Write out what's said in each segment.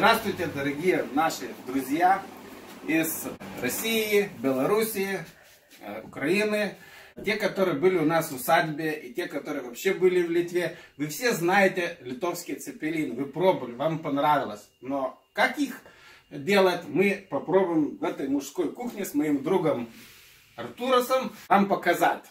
Здравствуйте, дорогие наши друзья из России, Белоруссии, Украины. Те, которые были у нас в усадьбе, и те, которые вообще были в Литве. Вы все знаете литовские цепелины, вы пробовали, вам понравилось. Но как их делать, мы попробуем в этой мужской кухне с моим другом Артуросом вам показать.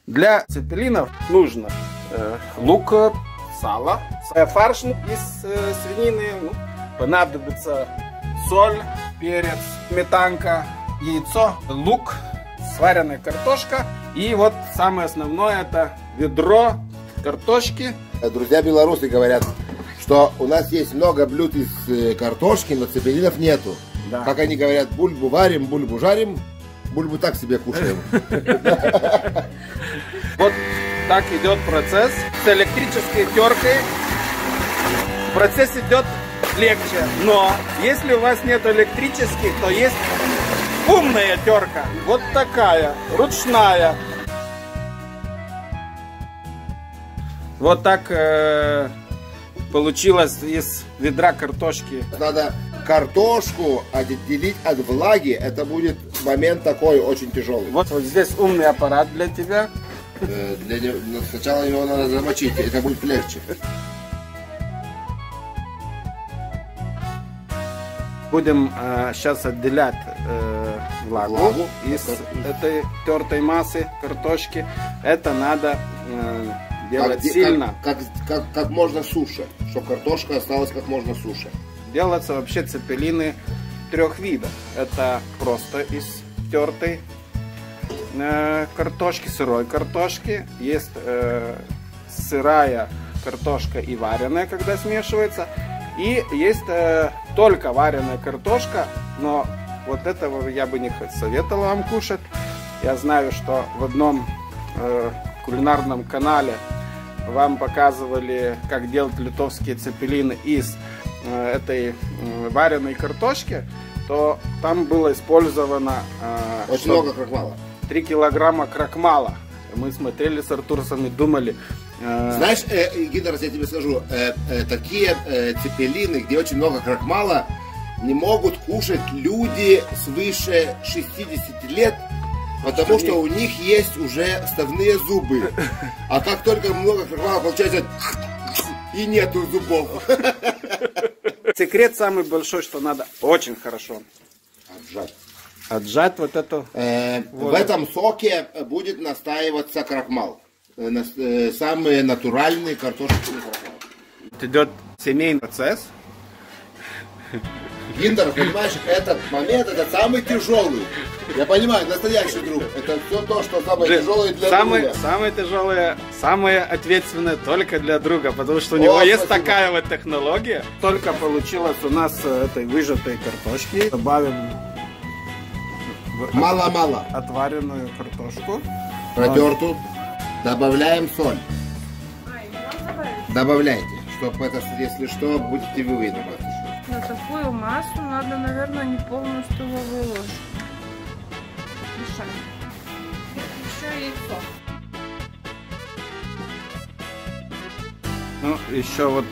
Для цепелинов нужно лук, сало, фарш из свинины, понадобится соль, перец, сметанка, яйцо, лук, сваренная картошка и вот самое основное — это ведро картошки. Друзья белорусы говорят, что у нас есть много блюд из картошки, но цепелинов нету. Да. Как они говорят, бульбу варим, бульбу жарим, бульбу так себе кушаем. Вот так идет процесс. С электрической теркой процесс идет легче. Но если у вас нет электрических, то есть умная терка. Вот такая, ручная. Вот так получилось из ведра картошки. Надо картошку отделить от влаги. Это будет момент такой очень тяжелый. Вот здесь умный аппарат для тебя. Сначала его надо замочить, это будет легче. Будем сейчас отделять влагу из этой тертой массы картошки. Это надо делать сильно. Как можно суше, чтобы картошка осталась как можно суше. Делаются вообще цепелины трех видов. Это просто из тертой картошки, сырой картошки. Есть сырая картошка и вареная, когда смешивается. И есть только вареная картошка, но вот этого я бы не советовал вам кушать. Я знаю, что в одном кулинарном канале вам показывали, как делать литовские цепелины из этой вареной картошки, то там было использовано очень много крахмала. 3 килограмма крахмала. Мы смотрели с Артурсом и думали... Знаешь, Гидерс, я тебе скажу, такие цепелины, где очень много крахмала, не могут кушать люди свыше 60 лет, потому что у них есть уже вставные зубы. А как только много крахмала, получается, и нету зубов. Секрет самый большой, что надо очень хорошо отжать вот эту в этом соке будет настаиваться крахмал. Самый натуральный картошечный крахмал. Идет семейный процесс. Гиндер, понимаешь, этот момент, это самый тяжелый. Я понимаю, настоящий друг. Это все то, что самое тяжелое для друга. Самое тяжелое, самое ответственное только для друга, потому что у него есть такая вот технология. Только получилось у нас этой выжатой картошки. Добавим мало-мало отваренную картошку. Протертую. Добавляем соль. Добавляйте, чтобы это, если что, будете вы виноваты. На такую массу надо, наверное, не полную столовую ложку. Мешаем. Еще яйцо. Ну, еще вот...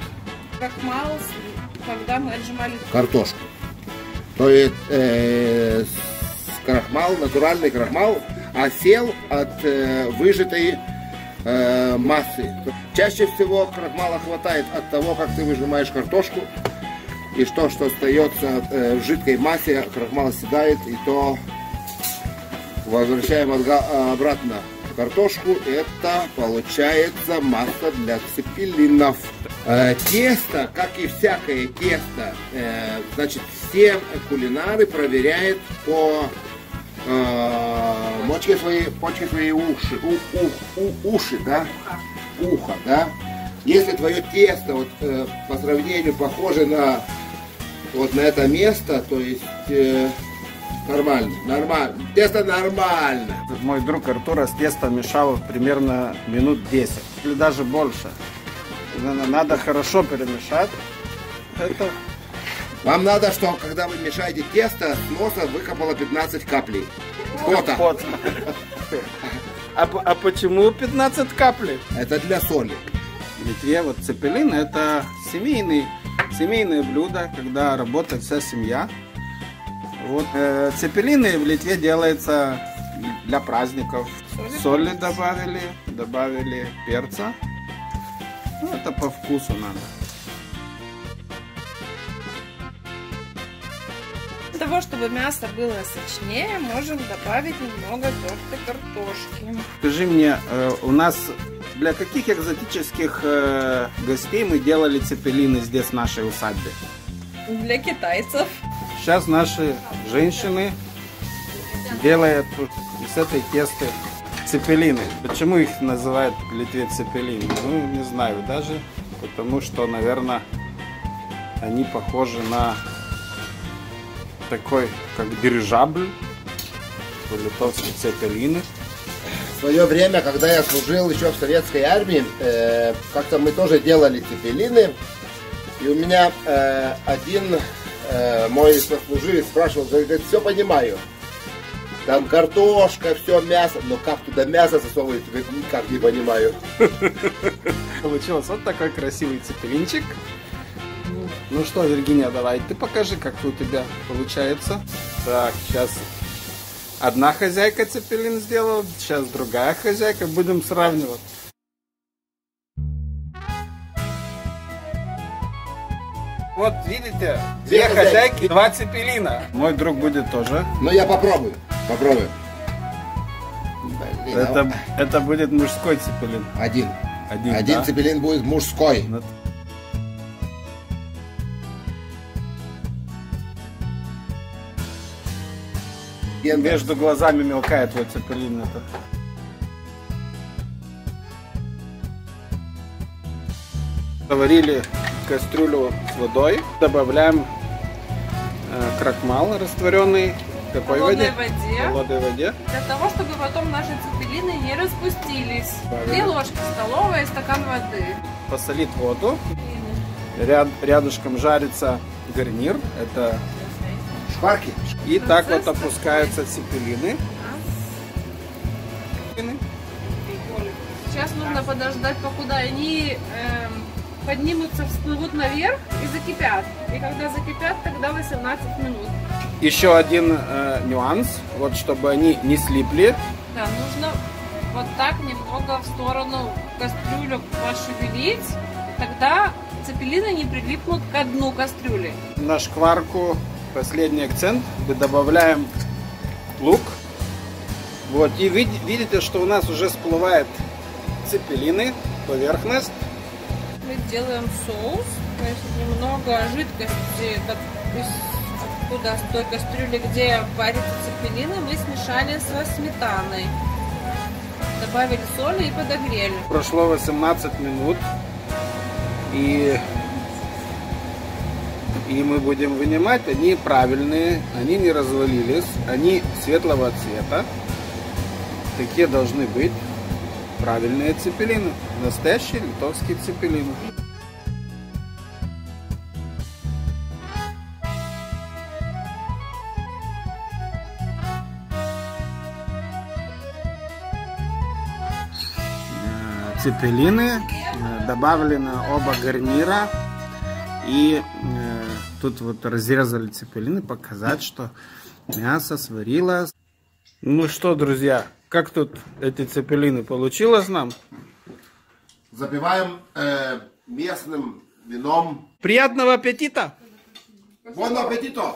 Крахмал, когда мы отжимали картошку. То есть крахмал, натуральный крахмал, осел от выжатой массы. Чаще всего крахмала хватает от того, как ты выжимаешь картошку, и что остается в жидкой массе, крахмал оседает, и то возвращаем обратно картошку, это получается масса для цепелинов. Тесто, как и всякое тесто, значит, все кулинары проверяют по почки свои уши, да? Ухо, да? Если твое тесто вот, по сравнению похоже на вот на это место, то есть нормально. Тесто нормально. Мой друг Артур с тестом мешал примерно минут 10 или даже больше. Надо хорошо перемешать. Это... Вам надо, что когда вы мешаете тесто, с носа выкапало 15 каплей. Пота. Вот. А почему 15 каплей? Это для соли. В Литве вот цепелин это семейное блюдо, когда работает вся семья. Вот цепелины в Литве делаются для праздников. Соли добавили перца. Ну, это по вкусу надо. Для того, чтобы мясо было сочнее, можем добавить немного тертой картошки. Скажи мне, у нас для каких экзотических гостей мы делали цепелины здесь в нашей усадьбе? Для китайцев. Сейчас наши женщины делают из этой тесты цепелины. Почему их называют в Литве цепелины? Ну, не знаю даже, потому что, наверное, они похожи на такой, как дирижабль, по-литовски цепелины. В свое время, когда я служил еще в советской армии, как-то мы тоже делали цепелины. И у меня один мой сослуживец спрашивал, говорит, все понимаю. Там картошка, все мясо, но как туда мясо засовывать, никак не понимаю. Получился вот такой красивый цепелинчик. Ну что, Виргиния, давай, ты покажи, как у тебя получается. Так, сейчас одна хозяйка цепелин сделала, сейчас другая хозяйка, будем сравнивать. Вот видите, две хозяйки, два цепелина. Мой друг будет тоже. Ну я попробую. Это будет мужской цепелин. Один да? цепелин будет мужской. Между глазами мелкает вот цепелин это. Заварили кастрюлю с водой, добавляем крахмал растворенный в какой воде? В холодной воде. Для того, чтобы потом наши цепелины не распустились. 2 ложки столовые, стакан воды. Посолить воду. Рядышком жарится гарнир. Это шкварки. И так вот опускаются цепелины. Сейчас нужно подождать, покуда они поднимутся, всплывут наверх и закипят. И когда закипят, тогда 18 минут. Еще один нюанс, вот чтобы они не слипли. Да, нужно вот так немного в сторону кастрюлю пошевелить, тогда цепелины не прилипнут к дну кастрюли. На шкварку последний акцент, мы добавляем лук. Вот, и видите, что у нас уже всплывает цепелины, поверхность. Мы делаем соус, то есть немного жидкости оттуда, с той кастрюли, где варятся цепелины, мы смешали со сметаной. Добавили соли и подогрели. Прошло 18 минут, и мы будем вынимать. Они правильные, они не развалились, они светлого цвета. Такие должны быть правильные цепелины, настоящие литовские цепелины. Цепелины, добавлены оба гарнира, и тут вот разрезали цепелины, показать, что мясо сварилось. Ну что, друзья, как тут эти цепелины получилось нам? Запиваем местным вином. Приятного аппетита! Бон аппетито!